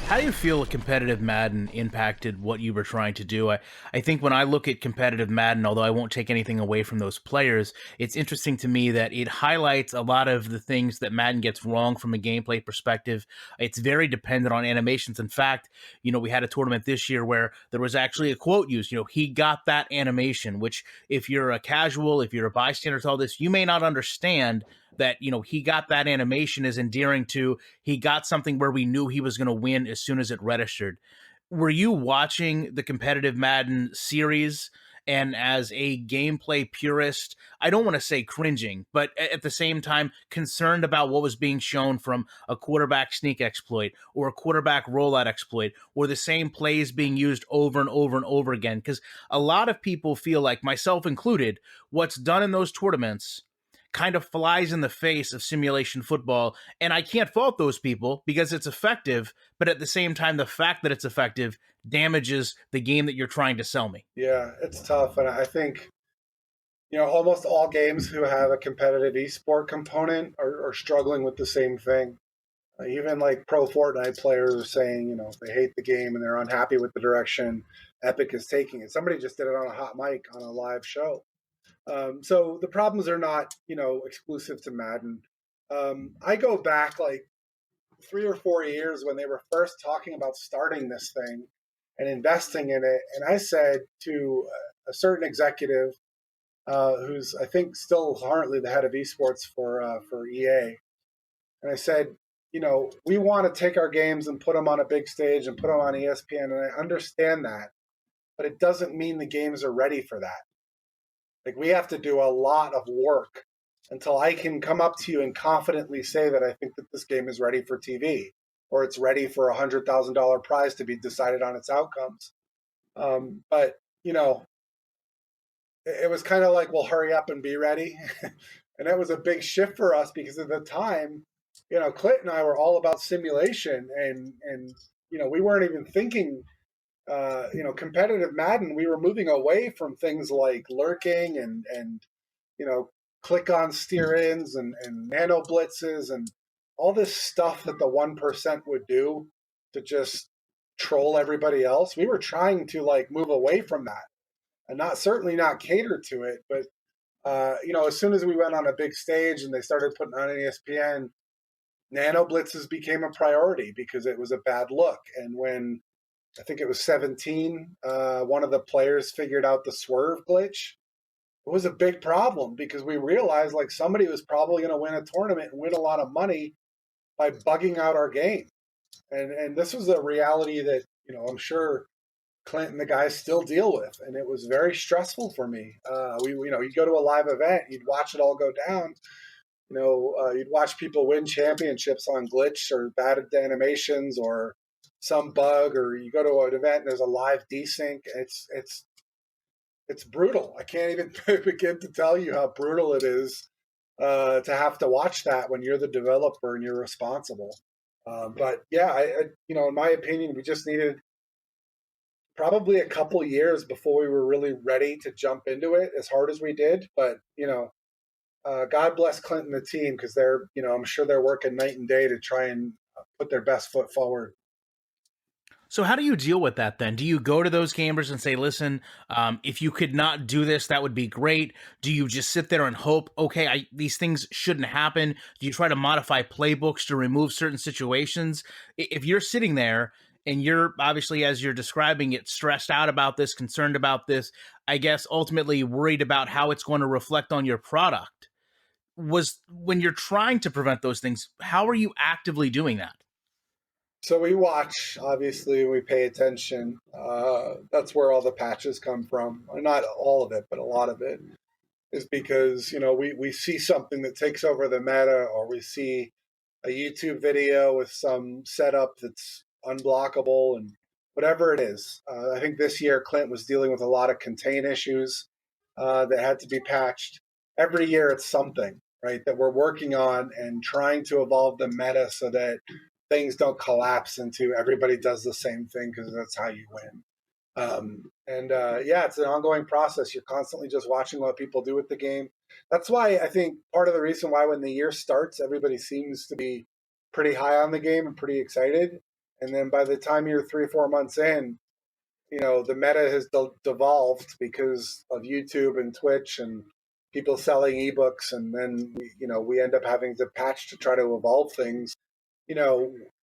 How do you feel competitive Madden impacted what you were trying to do? I think when I look at competitive Madden, although I won't take anything away from those players, it's interesting to me that it highlights a lot of the things that Madden gets wrong from a gameplay perspective. It's very dependent on animations. In fact, we had a tournament this year where there was actually a quote used, he got that animation, which if you're a casual, if you're a bystander to all this, you may not understand that he got that animation is endearing to he got something where we knew he was going to win as soon as it registered. Were you watching the competitive Madden series and as a gameplay purist, I don't want to say cringing, but at the same time concerned about what was being shown from a quarterback sneak exploit or a quarterback rollout exploit or the same plays being used over and over and over again? Because a lot of people feel like, myself included, what's done in those tournaments kind of flies in the face of simulation football. And I can't fault those people because it's effective, but at the same time, the fact that it's effective damages the game that you're trying to sell me. Yeah, it's tough. And I think, almost all games who have a competitive esport component are struggling with the same thing. Even like pro Fortnite players are saying, they hate the game and they're unhappy with the direction Epic is taking it. Somebody just did it on a hot mic on a live show. So the problems are not, exclusive to Madden. I go back like 3 or 4 years when they were first talking about starting this thing and investing in it. And I said to a certain executive, who's I think still currently the head of esports for EA, and I said, we want to take our games and put them on a big stage and put them on ESPN, and I understand that, but it doesn't mean the games are ready for that. Like we have to do a lot of work until I can come up to you and confidently say that I think that this game is ready for TV or it's ready for $100,000 prize to be decided on its outcomes. But it was kind of like, well, hurry up and be ready. And that was a big shift for us because at the time, Clint and I were all about simulation and we weren't even thinking, competitive Madden. We were moving away from things like lurking and click on steer ins and nano blitzes and all this stuff that the 1% would do to just troll everybody else. We were trying to like move away from that and certainly not cater to it. But, as soon as we went on a big stage and they started putting on ESPN, nano blitzes became a priority because it was a bad look. And when I think it was 17, one of the players figured out the swerve glitch, it was a big problem because we realized like somebody was probably going to win a tournament and win a lot of money by bugging out our game. And this was a reality that, I'm sure Clint and the guys still deal with. And it was very stressful for me. You'd go to a live event, you'd watch it all go down. You'd watch people win championships on glitch or bad animations or some bug, or you go to an event and there's a live desync. It's brutal. I can't even begin to tell you how brutal it is to have to watch that when you're the developer and you're responsible. But yeah, in my opinion, we just needed probably a couple years before we were really ready to jump into it as hard as we did. But God bless Clint and the team because they're, I'm sure they're working night and day to try and put their best foot forward. So how do you deal with that then? Do you go to those gamers and say, listen, if you could not do this, that would be great? Do you just sit there and hope, okay, these things shouldn't happen? Do you try to modify playbooks to remove certain situations? If you're sitting there and you're obviously, as you're describing it, stressed out about this, concerned about this, I guess ultimately worried about how it's going to reflect on your product, was when you're trying to prevent those things, how are you actively doing that? So we watch, obviously, we pay attention. That's where all the patches come from. Not all of it, but a lot of it is because, we see something that takes over the meta, or we see a YouTube video with some setup that's unblockable and whatever it is. I think this year Clint was dealing with a lot of contain issues that had to be patched. Every year it's something, right, that we're working on and trying to evolve the meta so that things don't collapse into everybody does the same thing because that's how you win. It's an ongoing process. You're constantly just watching what people do with the game. That's why I think part of the reason why when the year starts, everybody seems to be pretty high on the game and pretty excited. And then by the time you're 3 or 4 months in, the meta has devolved because of YouTube and Twitch and people selling ebooks, and then we end up having to patch to try to evolve things.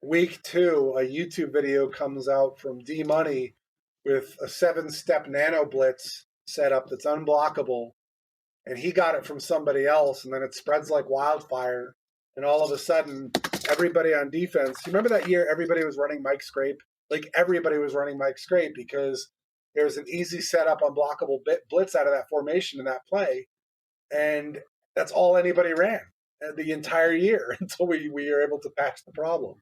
Week 2, a YouTube video comes out from D Money with a 7-step nano blitz setup that's unblockable, and he got it from somebody else, and then it spreads like wildfire, and all of a sudden everybody on defense, you remember that year everybody was running Mike Scrape? Like everybody was running Mike Scrape because there's an easy setup unblockable blitz out of that formation in that play, and that's all anybody ran the entire year until we were able to patch the problem.